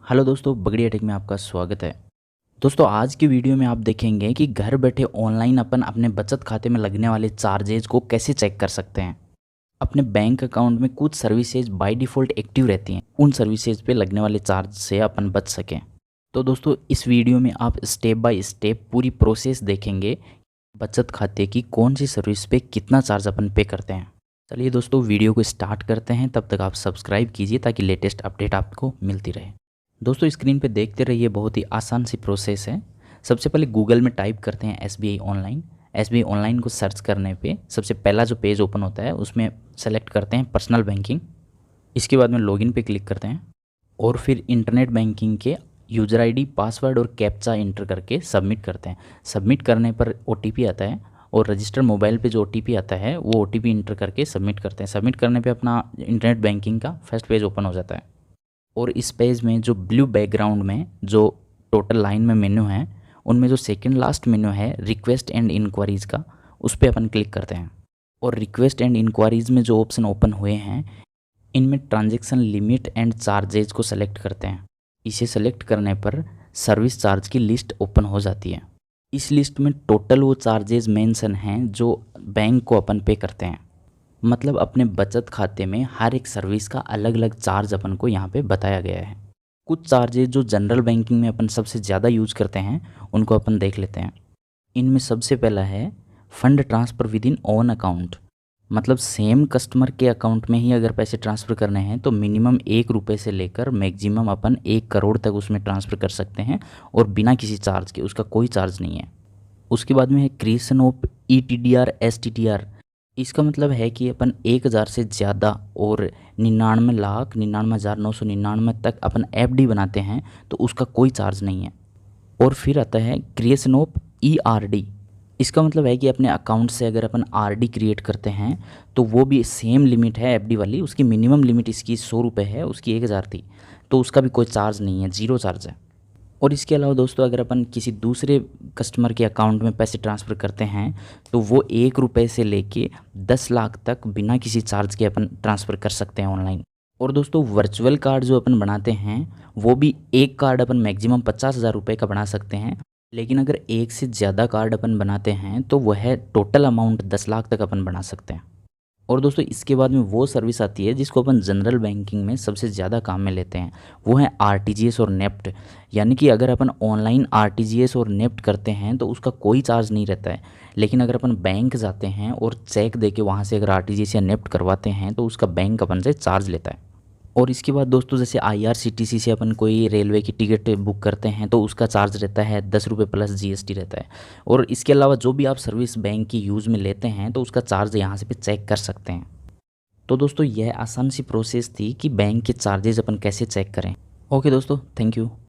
Hello दोस्तों, Bagadia take में आपका स्वागत है। दोस्तों, आज की वीडियो में आप देखेंगे कि घर बैठे ऑनलाइन अपन अपने बचत खाते में लगने वाले चार्जेज को कैसे चेक कर सकते हैं। अपने बैंक अकाउंट में कुछ सर्विसेज बाय डिफ़ॉल्ट एक्टिव रहती हैं, उन सर्विसेज पे लगने वाले चार्ज से अपन बच सकें। तो दोस्तों, इस वीडियो में आप स्टेप बाय स्टेप पूरी प्रोसेस देखेंगे, बचत खाते की कौन सी सर्विस पे कितना चार्ज अपन पे करते हैं। चलिए दोस्तों, वीडियो को स्टार्ट करते हैं। तब तक आप सब्सक्राइब कीजिए ताकि लेटेस्ट अपडेट आपको मिलती रहे। दोस्तों, स्क्रीन पे देखते रहिए, बहुत ही आसान सी प्रोसेस है। सबसे पहले गूगल में टाइप करते हैं एसबीआई ऑनलाइन। एसबीआई ऑनलाइन को सर्च करने पे सबसे पहला जो पेज ओपन होता है उसमें सेलेक्ट करते हैं पर्सनल बैंकिंग। इसके बाद में लॉगिन पे क्लिक करते हैं और फिर इंटरनेट बैंकिंग के यूज़र आईडी, पासवर्ड और कैप्चा इंटर करके सबमिट करते हैं। सबमिट करने पर ओटीपी आता है और रजिस्टर मोबाइल पे जो ओटीपी आता है वो ओटीपी इंटर करके सबमिट करते हैं। सबमिट करने पे अपना इंटरनेट बैंकिंग का फर्स्ट पेज ओपन हो जाता है और इस पेज में जो ब्लू बैकग्राउंड में जो टोटल लाइन में मेन्यू है, उनमें जो सेकंड लास्ट मेन्यू है रिक्वेस्ट एंड इंक्वायरीज़ का, उस पर अपन क्लिक करते हैं। और रिक्वेस्ट एंड इंक्वायरीज़ में जो ऑप्शन ओपन हुए हैं, इनमें ट्रांजैक्शन लिमिट एंड चार्जेज को सेलेक्ट करते हैं। इसे सेलेक्ट करने पर सर्विस चार्ज की लिस्ट ओपन हो जाती है। इस लिस्ट में टोटल वो चार्जेज मेंशन हैं जो बैंक को अपन पे करते हैं। मतलब अपने बचत खाते में हर एक सर्विस का अलग अलग चार्ज अपन को यहाँ पे बताया गया है। कुछ चार्जेज जो जनरल बैंकिंग में अपन सबसे ज़्यादा यूज करते हैं उनको अपन देख लेते हैं। इनमें सबसे पहला है fund transfer with in own account. मतलब सेम कस्टमर के अकाउंट में ही अगर पैसे ट्रांसफ़र करने हैं तो मिनिमम 1 रुपये से लेकर मैक्सिमम अपन 1 करोड़ तक उसमें ट्रांसफ़र कर सकते हैं और बिना किसी चार्ज के, उसका कोई चार्ज नहीं है। उसके बाद में है क्रिएशन ऑफ ETDR STTR। इसका मतलब है कि अपन 1,000 से ज़्यादा और 99,99,999 तक अपन FD बनाते हैं तो उसका कोई चार्ज नहीं है। और फिर आता है क्रिएशन ऑफ ERD। इसका मतलब है कि अपने अकाउंट से अगर अपन RD क्रिएट करते हैं तो वो भी सेम लिमिट है FD वाली। उसकी मिनिमम लिमिट इसकी 100 रुपये है, उसकी 1,000 थी, तो उसका भी कोई चार्ज नहीं है, ज़ीरो चार्ज है। और इसके अलावा दोस्तों, अगर अपन किसी दूसरे कस्टमर के अकाउंट में पैसे ट्रांसफ़र करते हैं तो वो 1 रुपये से लेके 10 लाख तक बिना किसी चार्ज के अपन ट्रांसफ़र कर सकते हैं ऑनलाइन। और दोस्तों, वर्चुअल कार्ड जो अपन बनाते हैं वो भी एक कार्ड अपन मैक्सिमम 50,000 रुपये का बना सकते हैं। लेकिन अगर एक से ज़्यादा कार्ड अपन बनाते हैं तो वह टोटल अमाउंट 10 लाख तक अपन बना सकते हैं। और दोस्तों, इसके बाद में वो सर्विस आती है जिसको अपन जनरल बैंकिंग में सबसे ज़्यादा काम में लेते हैं, वो है RTGS और नेफ्ट। यानी कि अगर अपन ऑनलाइन RTGS और नेफ्ट करते हैं तो उसका कोई चार्ज नहीं रहता है। लेकिन अगर अपन बैंक जाते हैं और चेक दे के वहाँ से अगर RTGS या नेफ्ट करवाते हैं तो उसका बैंक अपन से चार्ज लेता है। और इसके बाद दोस्तों, जैसे IRCTC से अपन कोई रेलवे की टिकट बुक करते हैं तो उसका चार्ज रहता है 10 रुपये प्लस GST रहता है। और इसके अलावा जो भी आप सर्विस बैंक की यूज़ में लेते हैं तो उसका चार्ज यहाँ से भी चेक कर सकते हैं। तो दोस्तों, यह आसान सी प्रोसेस थी कि बैंक के चार्जेज अपन कैसे चेक करें। ओके दोस्तों, थैंक यू।